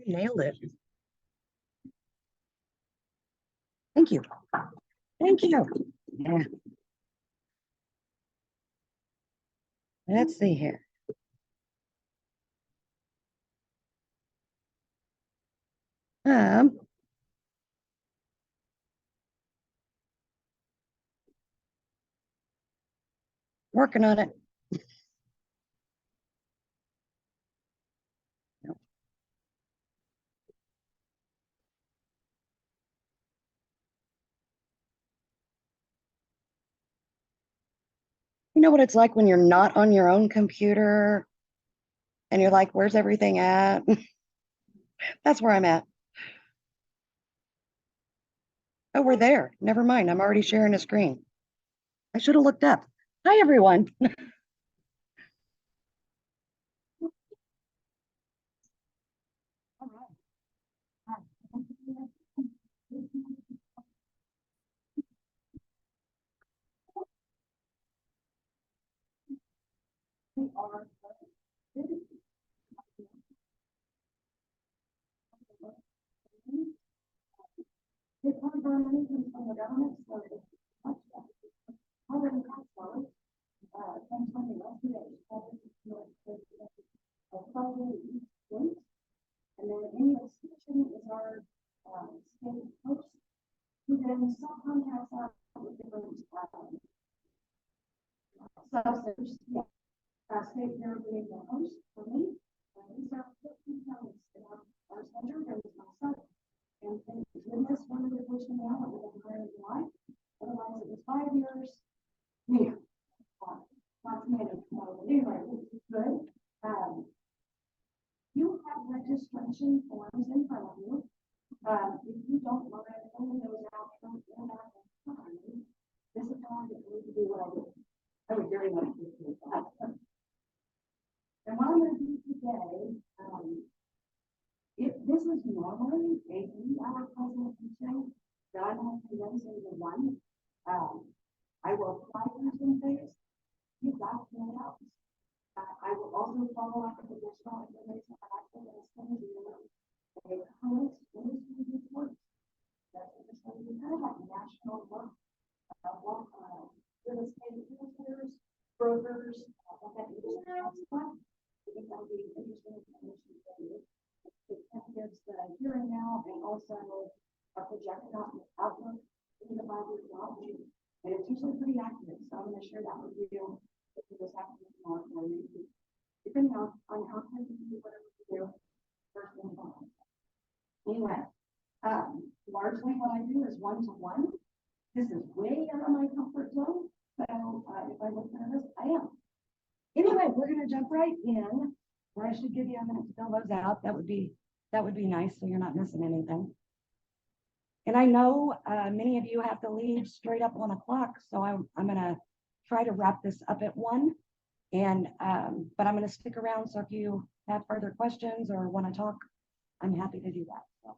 Nailed it. Thank you. Thank you. Yeah. Let's see here. Um, Working on it. You know what it's like when you're not on your own computer and you're like, where's everything at? That's where I'm at. Oh, we're there. Never mind. I'm already sharing a screen. I should have looked up. Hi, everyone. Anyway, we're gonna jump right in, or I should give you a minute to fill those out. That would be nice, so you're not missing anything. And I know many of you have to leave straight up 1 o'clock, so I'm gonna try to wrap this up at 1. And but I'm gonna stick around, so if you have further questions or want to talk, I'm happy to do that. So.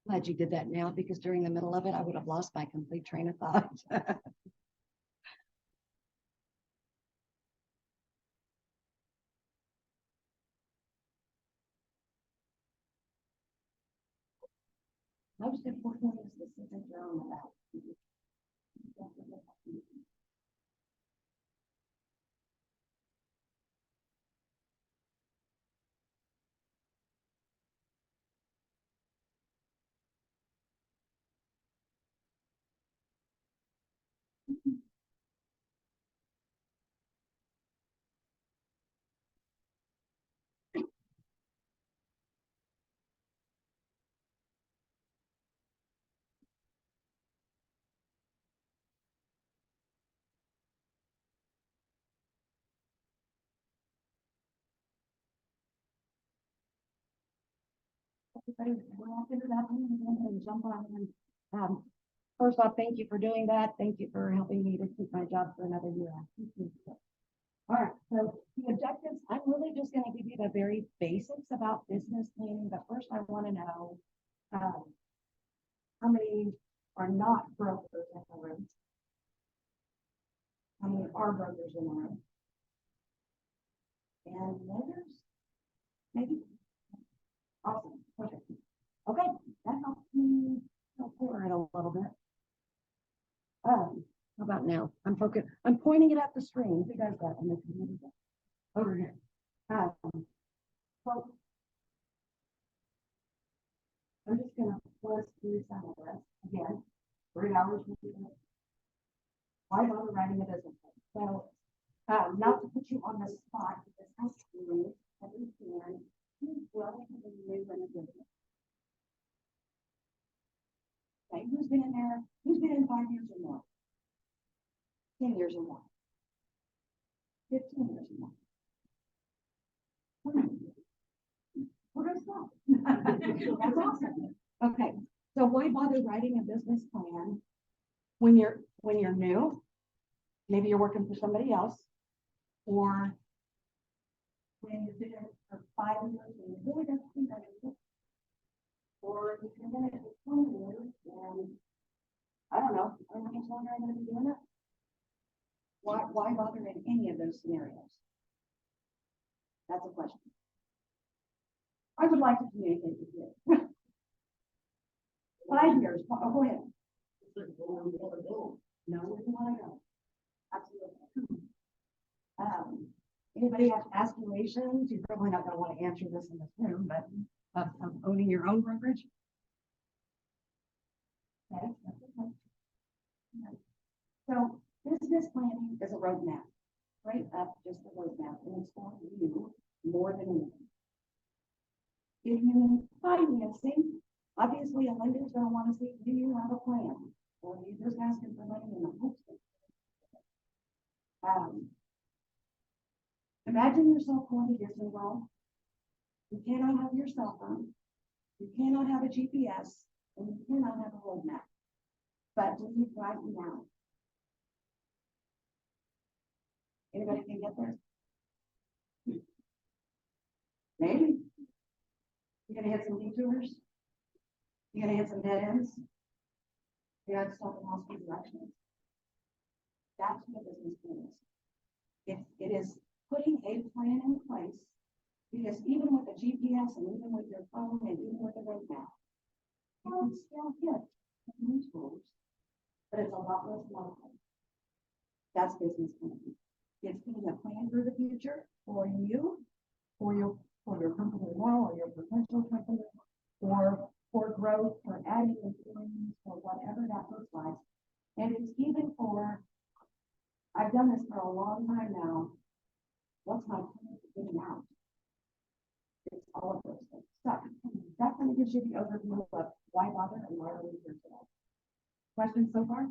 Glad you did that now, because during the middle of it, I would have lost my complete train of thought. Most importantly is the signature on the back. Everybody, we're all into that one and jump on. And, first off, thank you for doing that. Thank you for helping me to keep my job for another year. All right, so the objectives, I'm really just going to give you the very basics about business planning, but first I want to know how many are not brokers in the room? How many are brokers in the room? And lenders? Maybe? Awesome. Okay. Okay, that helps me color it a little bit. How about now? I'm focused. I'm pointing it at the screen. Who does that? Over here. So I'm just gonna force through some of this again. 3 hours. Why bother writing a business plan? So, not to put you on the spot, because how to understand who's relatively new in the business. Okay, who's been in there? Who's been in 5 years or more? 10 years or more? 15 years or more? We're gonna stop. That's awesome. Okay, so why bother writing a business plan when you're new? Maybe you're working for somebody else, or when you've been in it for 5 years and you really don't think that is it. Or if you've been in it for 20 years and I don't know, how much longer I'm going to be doing it? Why bother in any of those scenarios? That's a question. I would like to communicate with you. 5 years. Oh, go ahead. No, where do you want to go? Absolutely. Anybody have aspirations? You're probably not going to want to answer this in this room, but of owning your own brokerage. Okay. So business planning is a roadmap, right up just a roadmap, and it's for you more than anything. If you need financing, obviously a lender is going to want to see, do you have a plan? Or are you just asking for money in the hopes that imagine yourself going to Disney World. You cannot have your cell phone. You cannot have a GPS, and you cannot have a roadmap. But do you right now? Anybody can get there? Maybe. You're gonna hit some detours. You're gonna hit some dead ends. You're gonna stop in multiple directions. That's what business plan is. It is putting a plan in place, because even with the GPS and even with your phone and even with the roadmap, you can still hit new tools, but it's a lot less likely. That's business planning. It's putting a plan for the future for you, for your company now, or your potential company, or for growth, for adding employees, or whatever that looks like. And it's even for, I've done this for a long time now. What's my plan for getting out? It's all of those things. So that kind of gives you the overview of why bother and why are we here today. Questions so far?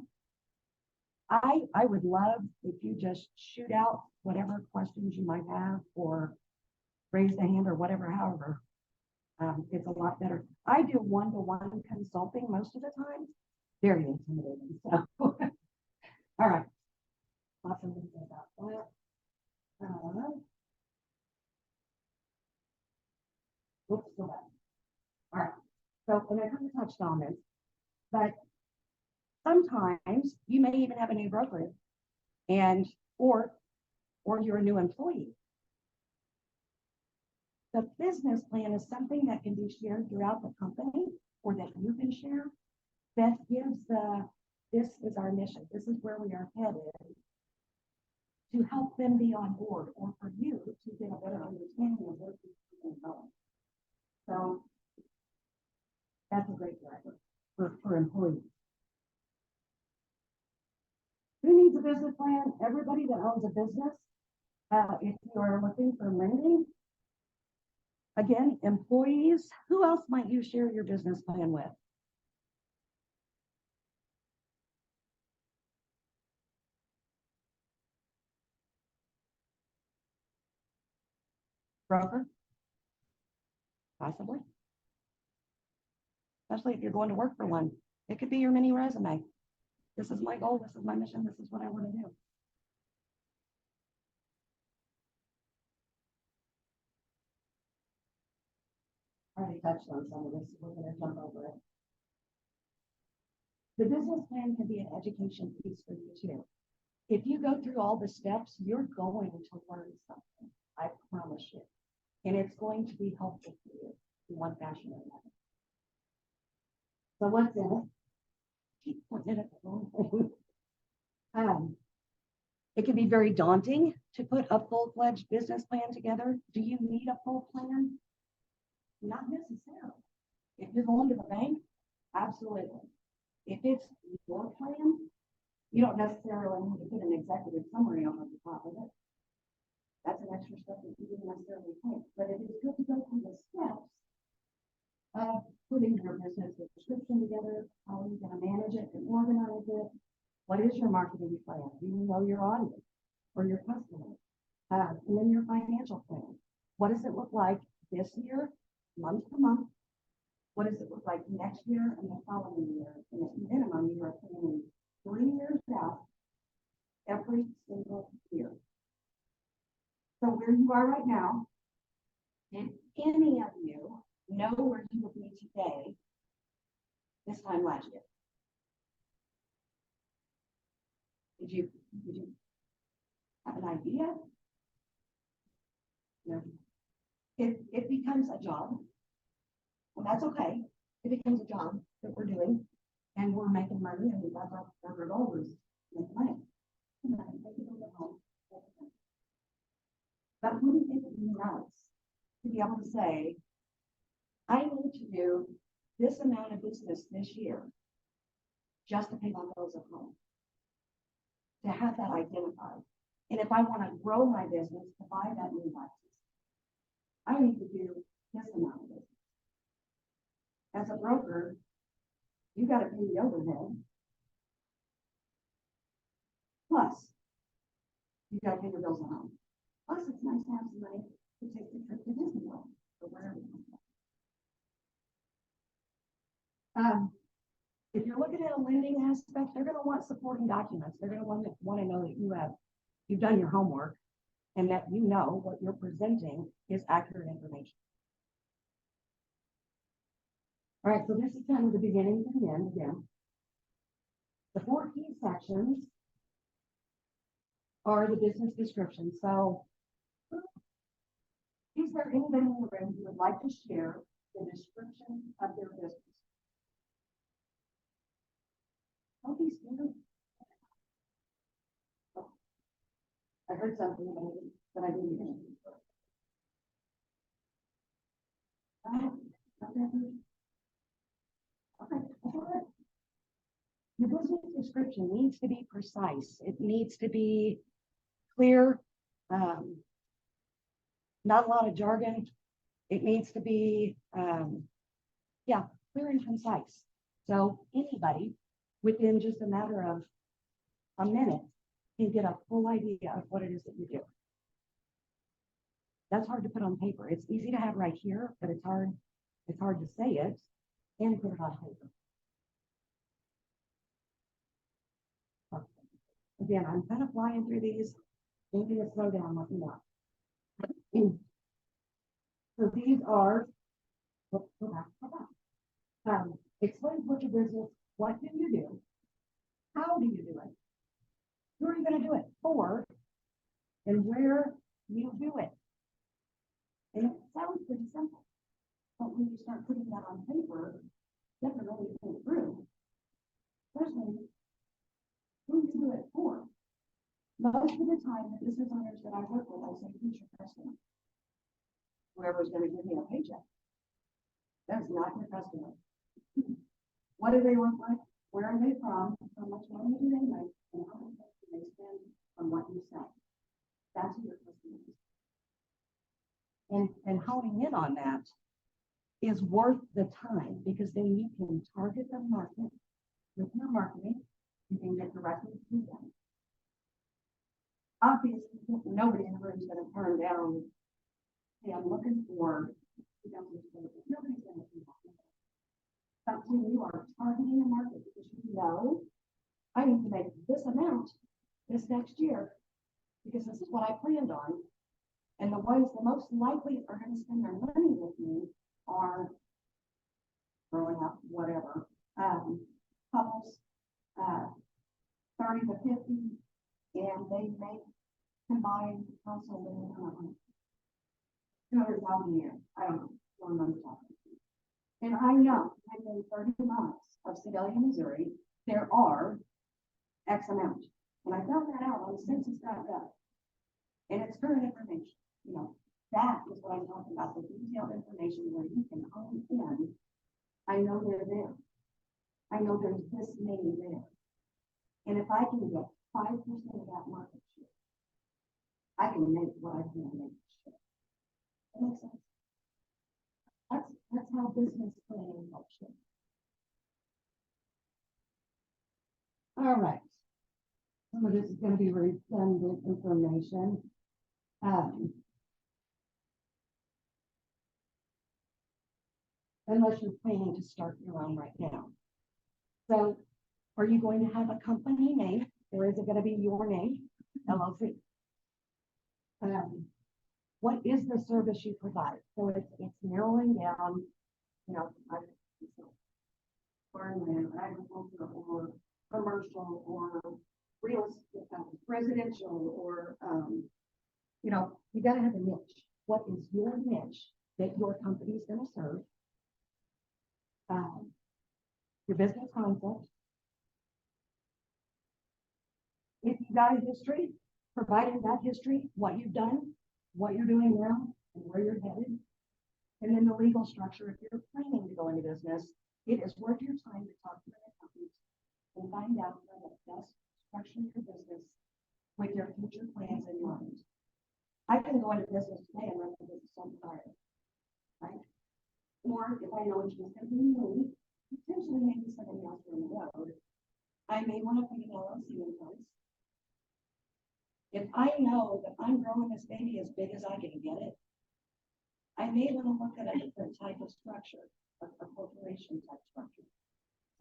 I would love if you just shoot out whatever questions you might have, or raise the hand, or whatever, however. It's a lot better. I do one-to-one consulting most of the time. Very intimidating. So, all right. Lots of things about that. Oops, go back. All right. So when I come to touch touched on this, but sometimes you may even have a new broker and or you're a new employee. The business plan is something that can be shared throughout the company or that you can share that gives this is our mission. This is where we are headed to help them be on board or for you to get a better understanding of where you're going. So that's a great driver for employees. Who needs a business plan? Everybody that owns a business. If you are looking for lending, again, employees, who else might you share your business plan with? Broker? Possibly. Especially if you're going to work for one. It could be your mini resume. This is my goal. This is my mission. This is what I want to do. I already touched on some of this, so we're going to jump over it. The business plan can be an education piece for you too. If you go through all the steps, you're going to learn something. I promise you. And it's going to be helpful for you in one fashion or another. So what's in it? Keep pointing it at the wrong thing. It can be very daunting to put a full-fledged business plan together. Do you need a full plan? Not necessarily. If you're going to the bank, absolutely. If it's your plan, you don't necessarily need to put an executive summary on the top of it. That's an extra step that you didn't necessarily take. But it is good to go through the steps of putting your business description together. How are you going to manage it and organize it? What is your marketing plan? Do you know your audience or your customers? And then your financial plan. What does it look like this year, month to month? What does it look like next year and the following year? And at minimum, you are planning 3 years out every single year. So where you are right now, did any of you know where you would be today this time last year? Did you have an idea? No. It becomes a job. Well, that's okay. It becomes a job that we're doing, and we're making money, and that's our goal is make money. But wouldn't it be nice to be able to say, I need to do this amount of business this year just to pay my bills at home? To have that identified. And if I want to grow my business to buy that new license, I need to do this amount of business. As a broker, you got to pay the overhead. Plus, you got to pay your bills at home. Plus, it's nice to have some money to take the trip to Disney World or wherever you want. If you're looking at a lending aspect, they're going to want supporting documents. They're going to want to know that you've done your homework and that you know what you're presenting is accurate information. All right, so this is kind of the beginning to the end again. The 4 key sections are the business description. So is there anybody in the room who would like to share the description of their business? Don't be scared. Oh, I heard something that I didn't hear. Okay. Your business description needs to be precise. It needs to be clear. Not a lot of jargon. It needs to be, clear and concise. So anybody within just a matter of a minute can get a full idea of what it is that you do. That's hard to put on paper. It's easy to have right here, but it's hard to say it and put it on paper. Again, I'm kind of flying through these. Maybe to slow down, let me know. So these are, Explain what your business, what do you do? How do you do it? Who are you going to do it for? And where you do it. And it sounds pretty simple. But when you start putting that on paper, you have to really think through. Firstly, who you do it for. Most of the time, the business owners that I work with, I say, who's your customer? Whoever's going to give me a paycheck. That's not your customer. What do they look like? Where are they from? How much money do they make? And how much do they spend on what you sell? That's who your customer is. And honing in on that is worth the time, because then you can target the market with your marketing. You can get directly to them. Obviously, nobody in the room is going to turn down, hey, I'm looking for, nobody's going to do that. But when you are targeting a market, because you know, I need to make this amount this next year, because this is what I planned on. And the ones the most likely are going to spend their money with me are growing up, whatever, couples, 30 to 50, and they make combined household income $200,000 a year. I don't know, don't remember talking. And I know within 30 miles of Sedalia, Missouri, there are X amount. And I found that out on census.gov. And it's current information. You know, that is what I'm talking about, the detailed information where you can hone in. I know they're there. I know there's this many there. And if I can get 5% of that market share, I can make what I can make share. That makes sense. That's how business planning helps you. All right. Some of this is going to be redundant information. Unless you're planning to start your own right now. So, are you going to have a company name, or is it going to be your name, LLC? What is the service you provide? So it's narrowing down, you know, farmland, agriculture, or commercial, or real estate, residential, or you know, you got to have a niche. What is your niche that your company is going to serve? Your business concept. If you got a history, providing that history, what you've done, what you're doing now, and where you're headed. And then the legal structure. If you're planning to go into business, it is worth your time to talk to an accountant and find out the best structure for business with your future plans in mind. I can go into business today and run the business on fire, right? Or if I know it's just going to be me, potentially maybe somebody else down the road, I may want to put an LLC in place. If I know that I'm growing this baby as big as I can get it, I may want to look at a different type of structure, a corporation type structure.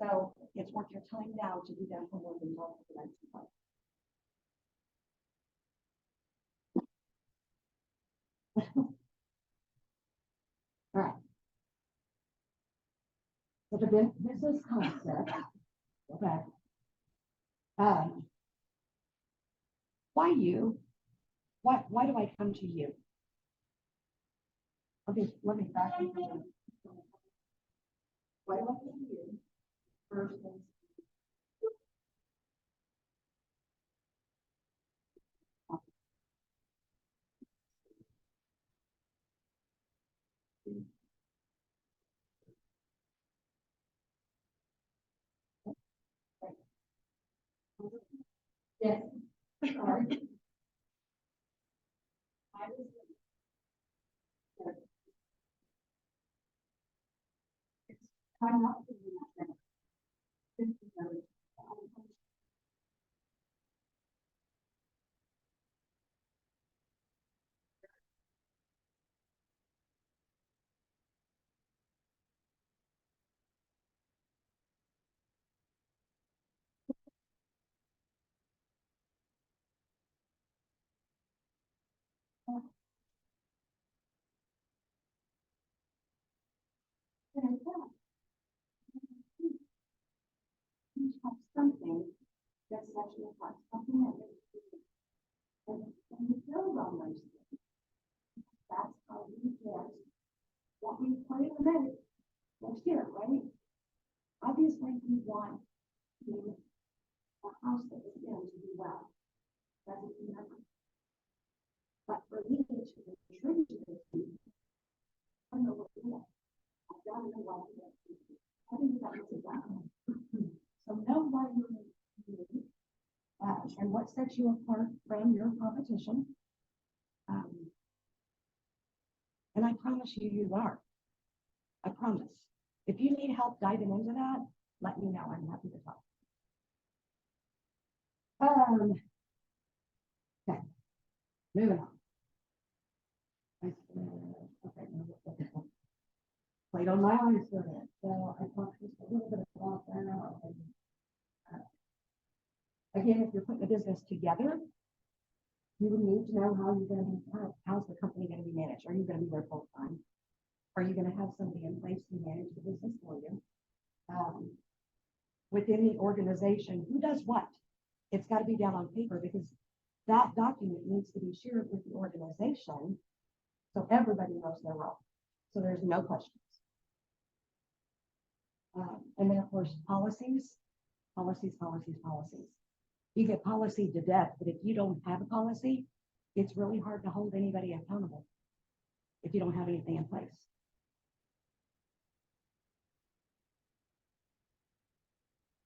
So it's worth your time now to do that homework and talk to the next part. All right. So the business concept, okay. Why you? Why do I come to you? Okay, let me back up. Why do I come to you? First things. Yes. Sorry. I'm not you have something that sets you apart, something that makes you unique. And you build on those things. That's how we get what we play in the minute next year, right? Obviously, we want a house that is in to do well. That's a key number. But for me to contribute to this, I don't know what to do. I've got to know what to do. I think that is exactly. So know why you're unique, and what sets you apart from your competition. And I promise you, you are. I promise. If you need help diving into that, let me know. I'm happy to talk. Okay, moving on. Okay, played on my eyes for it. So I talked just a little bit about that. Again, if you're putting a business together, you would need to know how you're going to be, how's the company going to be managed? Are you going to be there full time? Are you going to have somebody in place to manage the business for you? Within the organization, who does what? It's got to be down on paper because that document needs to be shared with the organization so everybody knows their role. So there's no questions. And then, of course, policies. You get policy to death, but if you don't have a policy, it's really hard to hold anybody accountable if you don't have anything in place.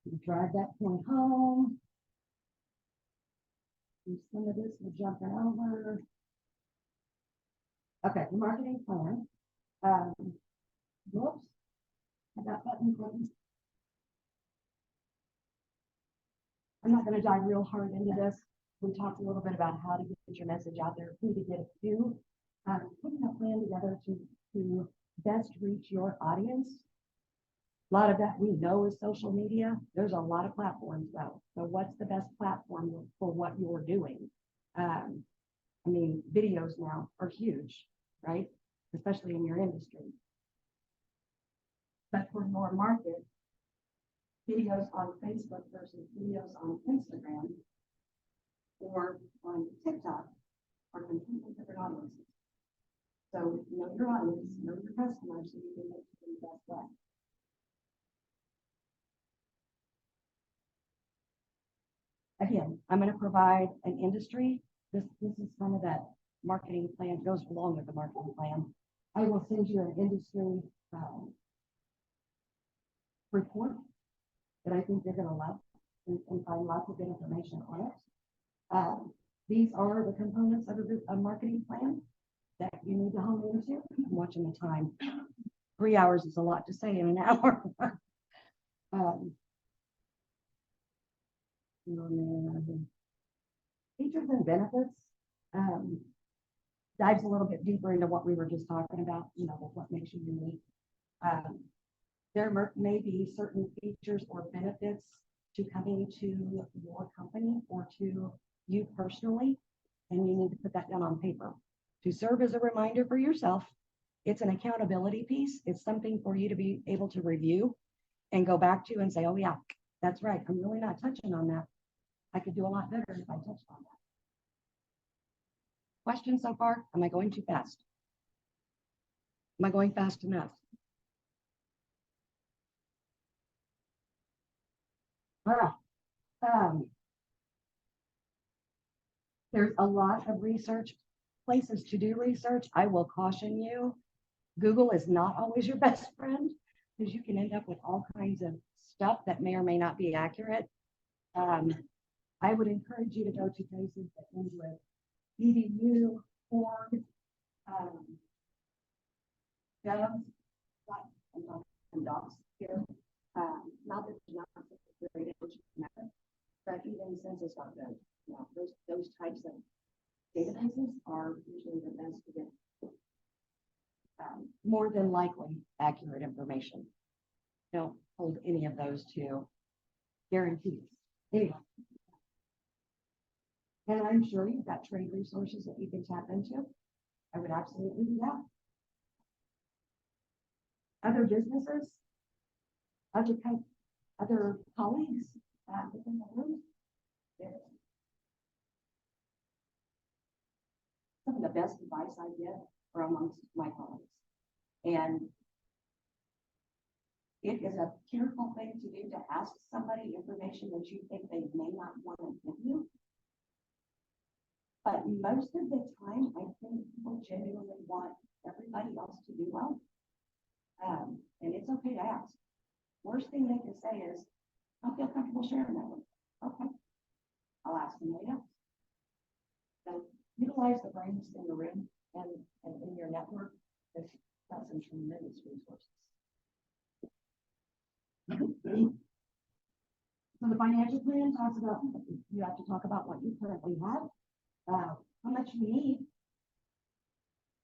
You drive that point home. And some of this we're jumping over. Okay, the marketing plan. Whoops, I got button clicking. I'm not going to dive real hard into this. We talked a little bit about how to get your message out there, who to get it to, putting a plan together to best reach your audience. A lot of that we know is social media. There's a lot of platforms though. So what's the best platform for what you're doing? I mean, videos now are huge, right? Especially in your industry. But for your market, videos on Facebook versus videos on Instagram or on TikTok are completely different audiences. So know your audience, know your customers, so you can make it the best way. Again, I'm going to provide an industry. This is some of that marketing plan goes along with the marketing plan. I will send you an industry report that I think you're going to love and find lots of good information on it. These are the components of a marketing plan that you need to hone into. I'm watching the time. 3 hours is a lot to say in an hour. Features and benefits dives a little bit deeper into what we were just talking about, what makes you unique. There may be certain features or benefits to coming to your company or to you personally, and you need to put that down on paper to serve as a reminder for yourself. It's an accountability piece. It's something for you to be able to review and go back to and say, oh yeah, that's right. I'm really not touching on that. I could do a lot better if I touched on that. Questions so far? Am I going too fast? Am I going fast enough? All right. There's a lot of research, places to do research. I will caution you, Google is not always your best friend because you can end up with all kinds of stuff that may or may not be accurate. I would encourage you to go to places that end with EDU, org, gov, and docs here. Not that it's not a great method, but even census.gov, those types of databases are usually the best to get more than likely accurate information. Don't hold any of those to guarantees. Anyway. And I'm sure you've got trade resources that you can tap into. I would absolutely do that. Other businesses, other colleagues within the room. Some of the best advice I get are amongst my colleagues. And it is a careful thing to do to ask somebody information that you think they may not want to give you. But most of the time, I think people genuinely want everybody else to do well. And it's okay to ask. Worst thing they can say is, I don't feel comfortable sharing that with you. Okay. I'll ask somebody else. So utilize the brains in the room and in your network. It's got some tremendous resources. So the financial plan talks about, you have to talk about what you currently have, how much you need.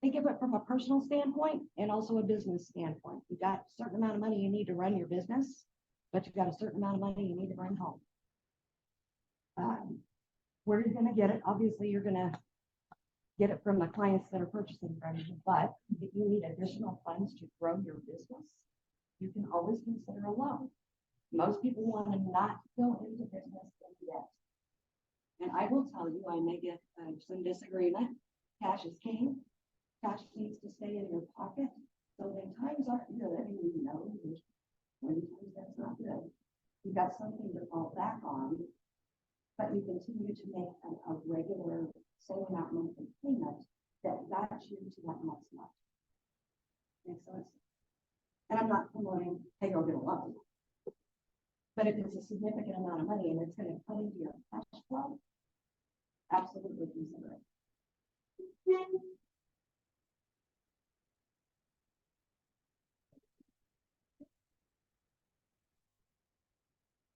Think of it from a personal standpoint and also a business standpoint. You've got a certain amount of money you need to run your business, but you've got a certain amount of money you need to bring home. Where you're going to get it, obviously you're going to get it from the clients that are purchasing from you, but if you need additional funds to grow your business, you can always consider a loan. Most people want to not go into business in debt. And I will tell you, I may get some disagreement. Cash is king. Cash needs to stay in your pocket. So when times aren't good, and you know, when times that's not good, you've got something to fall back on, but you continue to make a regular same amount monthly payment that guides you to that next month. Makes sense? And I'm not promoting, hey, go get a loan. But if it's a significant amount of money and it's going to cut into your cash flow, absolutely consider it.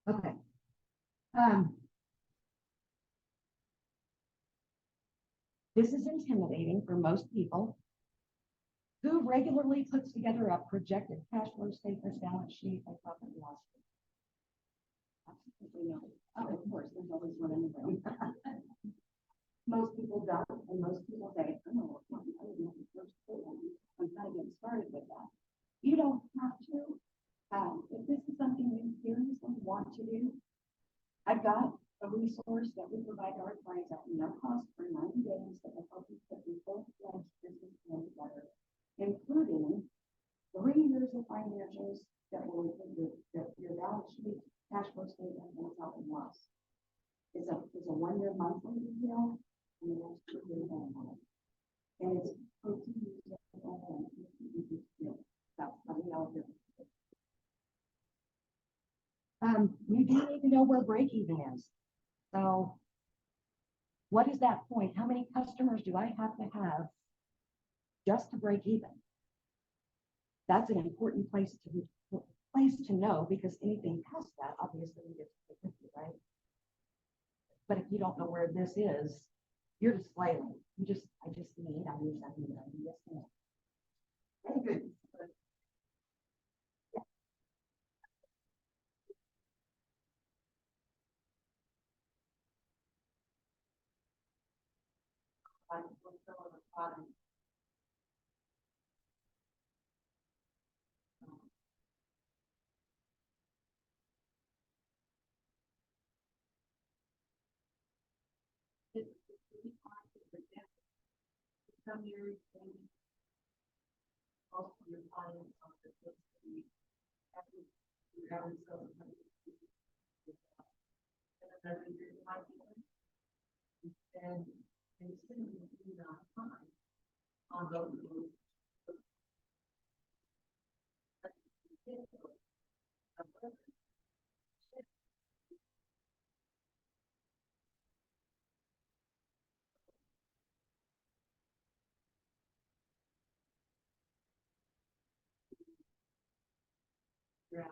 Okay. This is intimidating for most people. Who regularly puts together a projected cash flow statement, balance sheet, and profit and loss? Absolutely no. Oh, of course, there's always one in the room. Most people don't, and most people say, oh, I didn't have the first clue. I'm kind of getting started with that. You don't have to. If this is something you seriously want to do, I've got a resource that we provide to our clients at no cost for 90 days that will help you put your full-fledged business plan together, including 3 years of financials that will include your balance sheet, cash flow statement, and profit and loss. It's a 1-year monthly deal, and the next 2 years annual. And it's that's how we know it. You do need to know where break even is. So what is that point? How many customers do I have to have just to break even? That's an important place to know, because anything past that, obviously, you get to take with you, right? But if you don't know where this is, you're just flailing. I just need, yes, no. Very good. Some years, most of your clients are supposed to be every so and another year might be and instead of being on time on those yeah.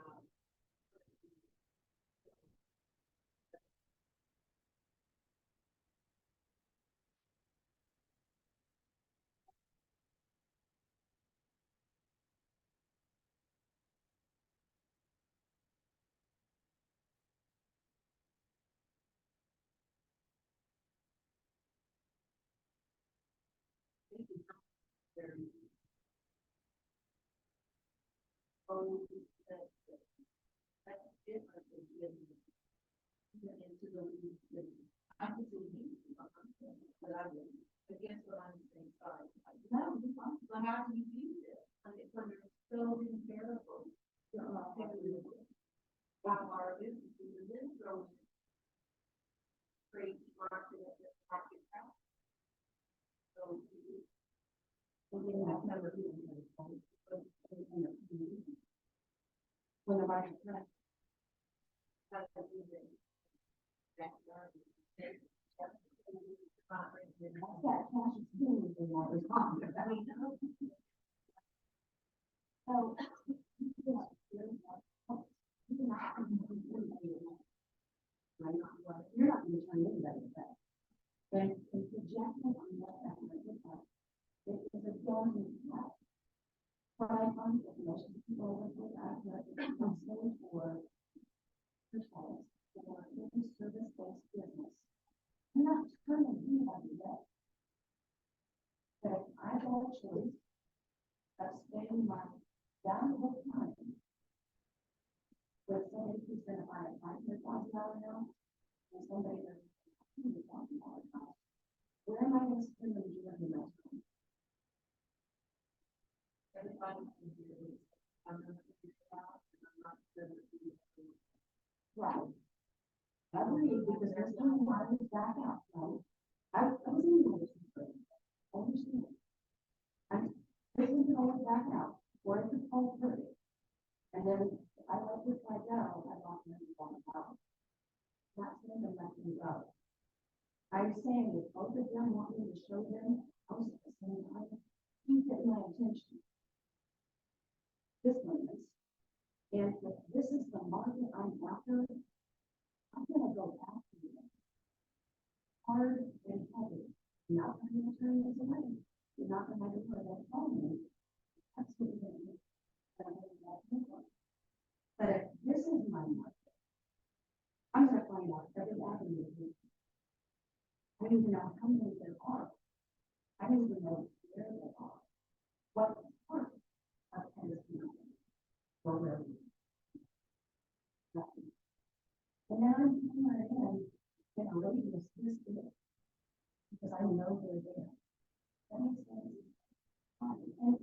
When the right that cash is being more responsive. I mean, so you're not going to turn anybody back. And projecting on what that might look like, it is a daunting task. Pride on the most people with accurate counseling for yourselves for any service-based business. I'm not turning anybody back. But I have a choice of spending my valuable time with somebody who's going to buy a $500,000 house and somebody that's $200,000 house. Where am I going to spend the majority of my time? Right. I believe because there's no money back out. Right? I was in the industry. I understand. I'm taking it all back out. Or if it's all pretty. And then I let this guy go. I don't know anything about. Not saying I'm not going to go. I'm saying that both of them want me to show them I was at the same time. He's getting my attention. This limits. And if this is the market I'm after, I'm going to go after it. Hard and heavy. You're not going to turn this away. You're not going to have to put that phone in. That's what you're going to do. But if this is my market, I'm going to find out every avenue. I need to know how many there are. I need to know where they are. What part of Tennessee or where we are. And now I'm coming in and ready to dismiss it because I know they're there. That makes sense. And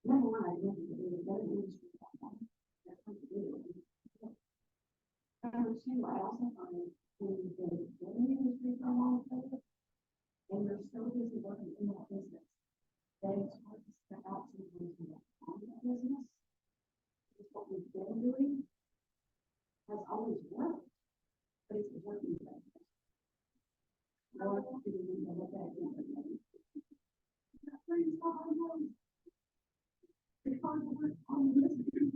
number one, I think it's a better industry platform. That's what to do. Number two, I also find when you've been in the industry for a long time and you're so busy working in that business that it's hard to step out to the business on that business. Because what we've been doing has always worked, but it's working business. What do we need to look at differently? That's where you stop on those. It's hard to work on this.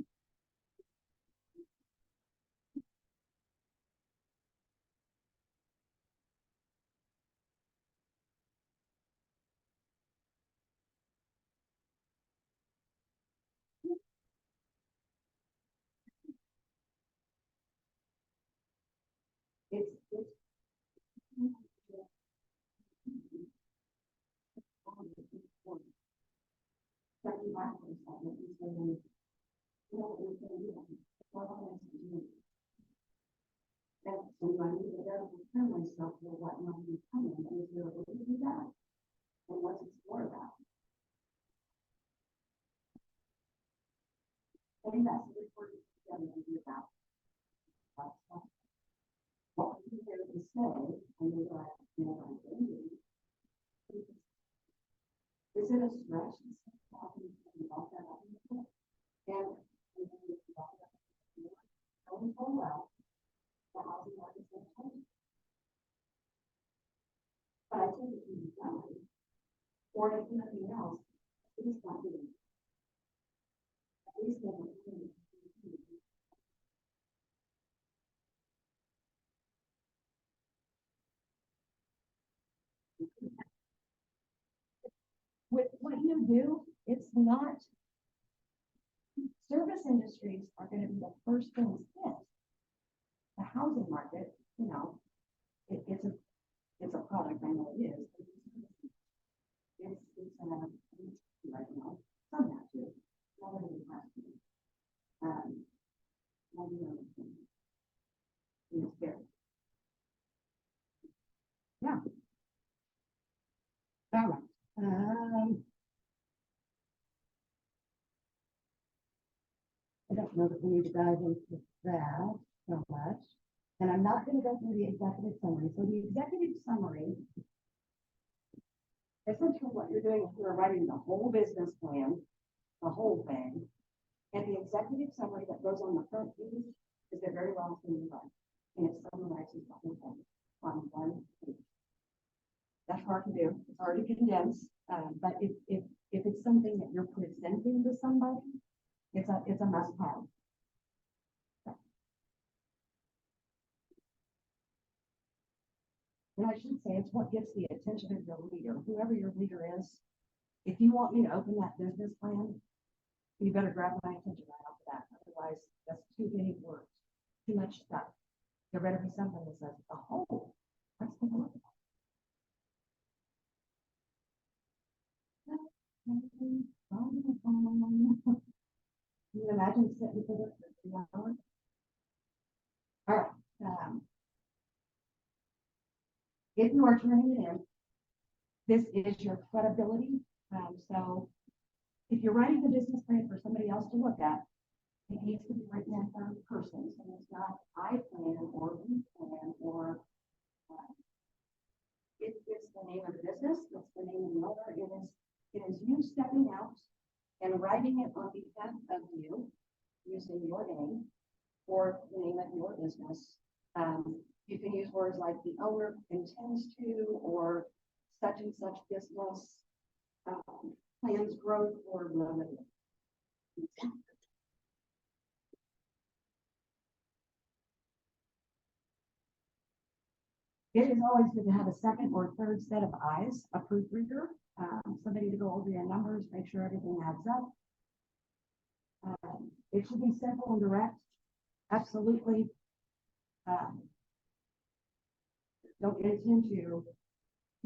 It's and so I need to be able to prepare myself for what might be coming and is there a way to do that? And what's it for about? I think that's the important thing to be about. What we hear to say, and we are identity. Is it a stretch to say talking about that? And going so well, the housing market is going to change. But I think it can be done. Or if nothing else, it is not doing. At least they don't do it. With what you do, it's not. Service industries are going to be the first things hit. The housing market, you know, it's a product. I know it is. It's right now. Some have to. Nobody has to. You know, Asbury. Yeah. All right. I don't know that we need to dive into that so much. And I'm not going to go through the executive summary. So the executive summary, essentially what you're doing is you're writing the whole business plan, the whole thing. And the executive summary that goes on the front page is the very last thing you write. And it summarizes the whole thing on one page. That's hard to do. It's hard to condense. But if it's something that you're presenting to somebody, it's a must-have. And I should say it's what gets the attention of your leader, whoever your leader is. If you want me to open that business plan, you better grab my attention right off the bat. Otherwise, that's too many words, too much stuff. There better be something that says, oh, let's take a look at that. Can you imagine sitting for this for 3 hours? All right. If you are turning it in, this is your credibility. So if you're writing the business plan for somebody else to look at, it needs to be written in third person. So it's not I plan or we plan or it's the name of the business, it's the name of the owner. It is you stepping out and writing it on behalf of you using your name or the name of your business. You can use words like the owner intends to, or such and such business plans growth, or blah, blah, blah. It is always good to have a second or third set of eyes, a proofreader, somebody to go over your numbers, make sure everything adds up. It should be simple and direct. Absolutely. Don't get into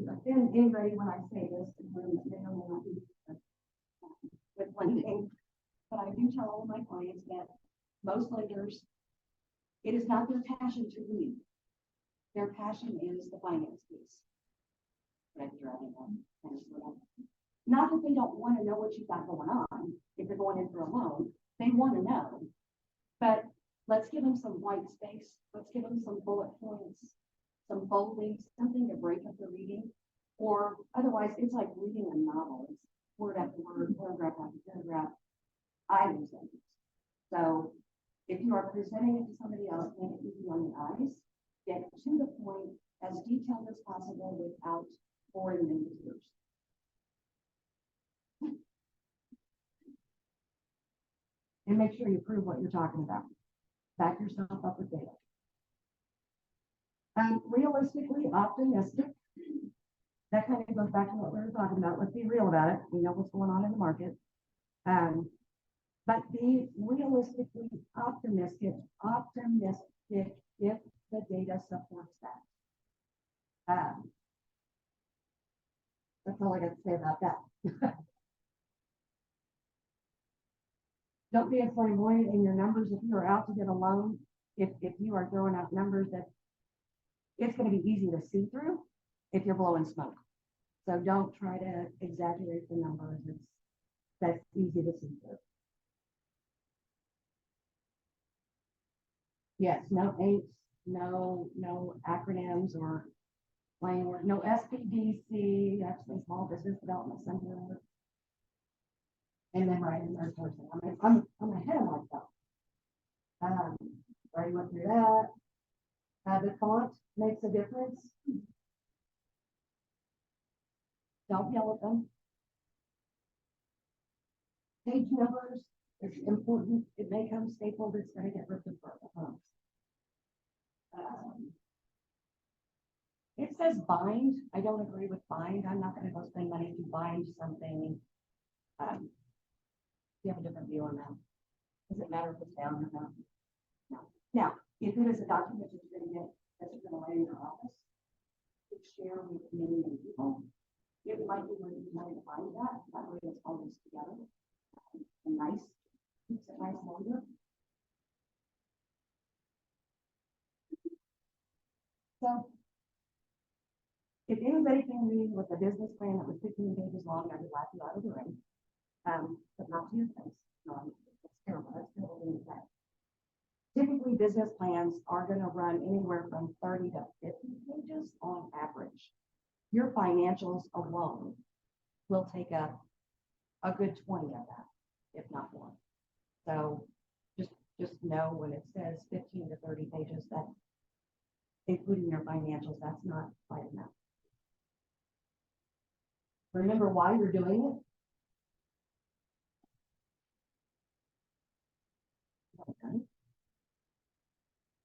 offend anybody when I say this, they don't want to with lending. But I do tell all my clients that most lenders, it is not their passion to lead. Their passion is the finance piece. Not that they don't want to know what you've got going on if they're going in for a loan. They want to know. But let's give them some white space. Let's give them some bullet points, some bolding, something to break up the reading. Or otherwise, it's like reading a novel. It's word after word, paragraph after paragraph. I lose it. So if you are presenting it to somebody else, make it easy on the eyes. Get to the point as detailed as possible without boring them to tears. And make sure you prove what you're talking about. Back yourself up with data. Realistically optimistic. That kind of goes back to what we were talking about. Let's be real about it. We know what's going on in the market. But be realistically optimistic if the data supports that. That's all I got to say about that. Don't be a flamboyant in your numbers. If you are out to get a loan, if you are throwing out numbers that it's going to be easy to see through if you're blowing smoke. So don't try to exaggerate the numbers. That's easy to see through. Yes, no apes, no acronyms or plain word, no SPDC, that's the Small Business Development Center. And then right in third person. I'm ahead of myself. Already went through that. The font makes a difference. Don't yell at them. Page numbers, it's important. It may come stapled, it's going to get ripped apart. It says bind. I don't agree with bind. I'm not going to go spend money to bind something. You have a different view on that. Does it matter if it's down or not? No. Now, if it is a document that you're going to get, that you're going to lay in your office, to share with many people, it might be worth your money to find that. That way it's always together. And nice, keeps it nice longer. So if anybody can read with a business plan that was 15 pages long, I would laugh you out of the room. But not to your face. No, it's terrible. That's terrible thing to say. Typically, business plans are going to run anywhere from 30 to 50 pages on average. Your financials alone will take a good 20 of that, if not more. So just know when it says 15 to 30 pages, that including your financials, that's not quite enough. Remember why you're doing it.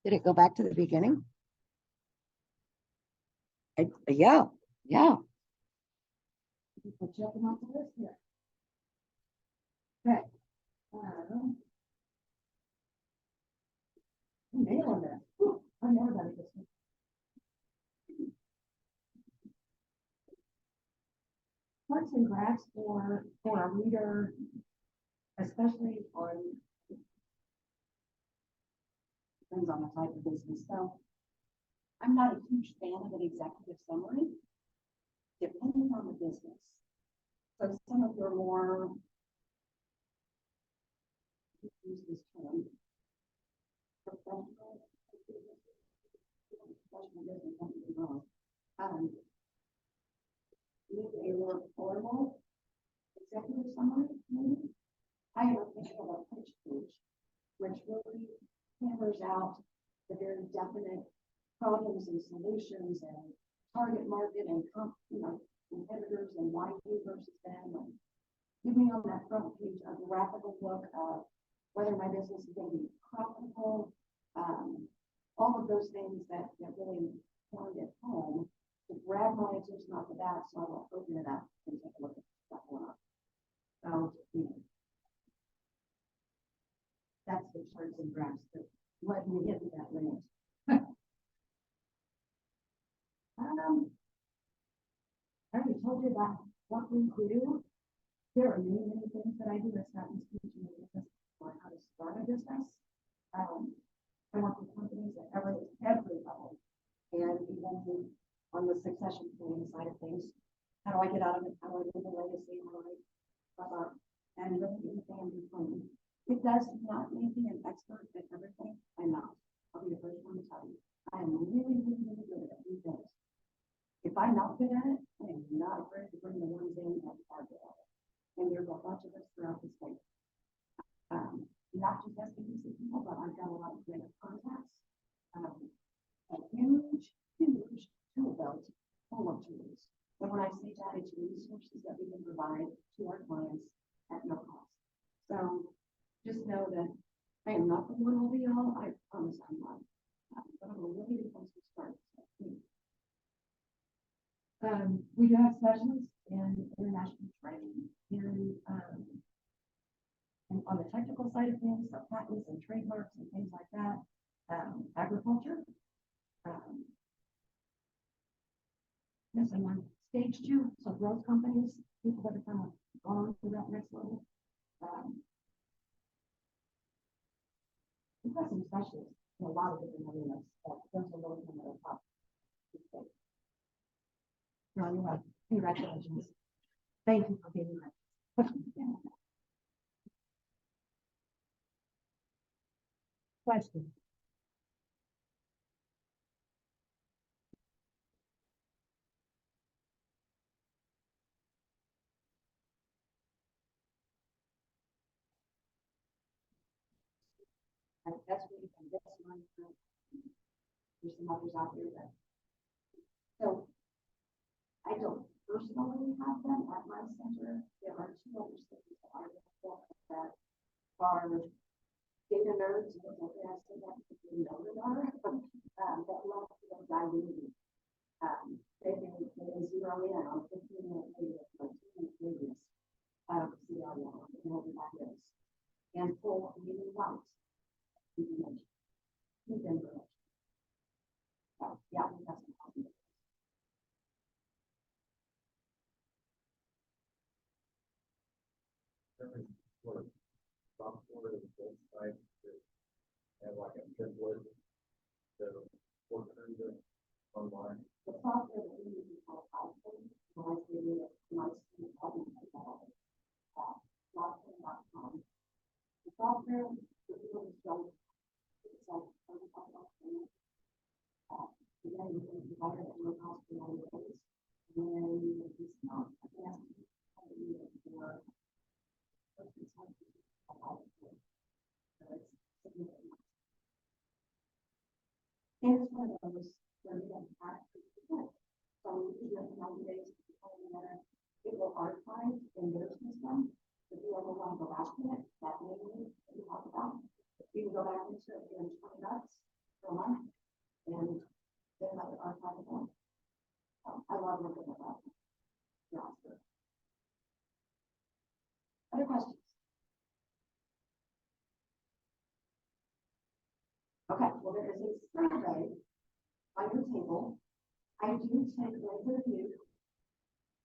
Did it go back to the beginning? Yeah. Check them off the list here. Okay. I'm nailing this. I'm never done this one. Parts and graphs for a reader, especially on depends on the type of business. So I'm not a huge fan of an executive summary, depending on the business. So some of your more use this term professional need a more formal executive summary, maybe. I am a fan of a pitch page, which really hammers out the very definite problems and solutions and target market and competitors and why you versus them. And give me on that front page a graphical look of whether my business is going to be profitable, all of those things that really pound at home to grab my attention off the bat, so I will open it up and take a look at that one. So, that's the charts and graphs that led me into that range. I already told you about what we do. There are many things that I do that's not just teaching a business or how to start a business. I work with companies at every level, and even on the succession planning side of things. How do I get out of it? How do I live a legacy? How do I and really anything in between. It does not make me an expert at everything. I'm not. I'll be the first one to tell you. I am really good at a few things. If I'm not good at it, I am not afraid to bring the ones in that are good at it. And there's a bunch of us throughout the state. Not just SBDC people, but I've got a lot of great contacts. A huge tool belt full of tools. And when I say that, it's resources that we can provide to our clients at no cost. So just know that I am not the one all be all. I promise I'm not. But I'm a really good place to start. We do have sessions in international trade and on the technical side of things, so patents and trademarks and things like that. Agriculture. Yes, I'm on stage 2, so growth companies, people that are kind of gone to that next level. We've got some specialists in a lot of different areas, but those are really kind of the top. No, you're right. Congratulations. Thank you for being here. Question. That's really from this one. There's some others out there that. So I don't personally have them at my center. There are 2 other cities that I work that are data nerds, and I say that because we know they are, that love to dive into. They can zero in on 15-minute videos, 2-minute videos of CRM and what that is, and pull really light information, deep information. So, yeah, that's important. Sort of software website that have like a template to work under. Again, we can provide it at no cost for 90 days. And then it's not, I can ask you for. And it's one of those where we don't have to do it. So we do it in 90 days. It will archive in their system. If you ever want to go back to it, that meeting that you talked about, you can go back into it in 20 bucks for a month and then let it archive again. I love looking at that. Yeah. Other questions? Okay, well, there is a survey on your table. I do take labor review.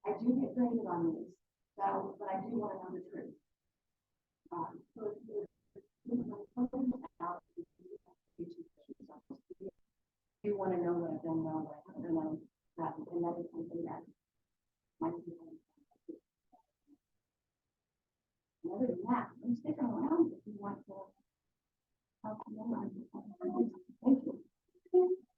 I do get graded on these, so, but I do want to know the truth. So if you want to know what I've done well, what I haven't done, and that is something that might be. And other than that, I'm sticking around if you want to. Thank you.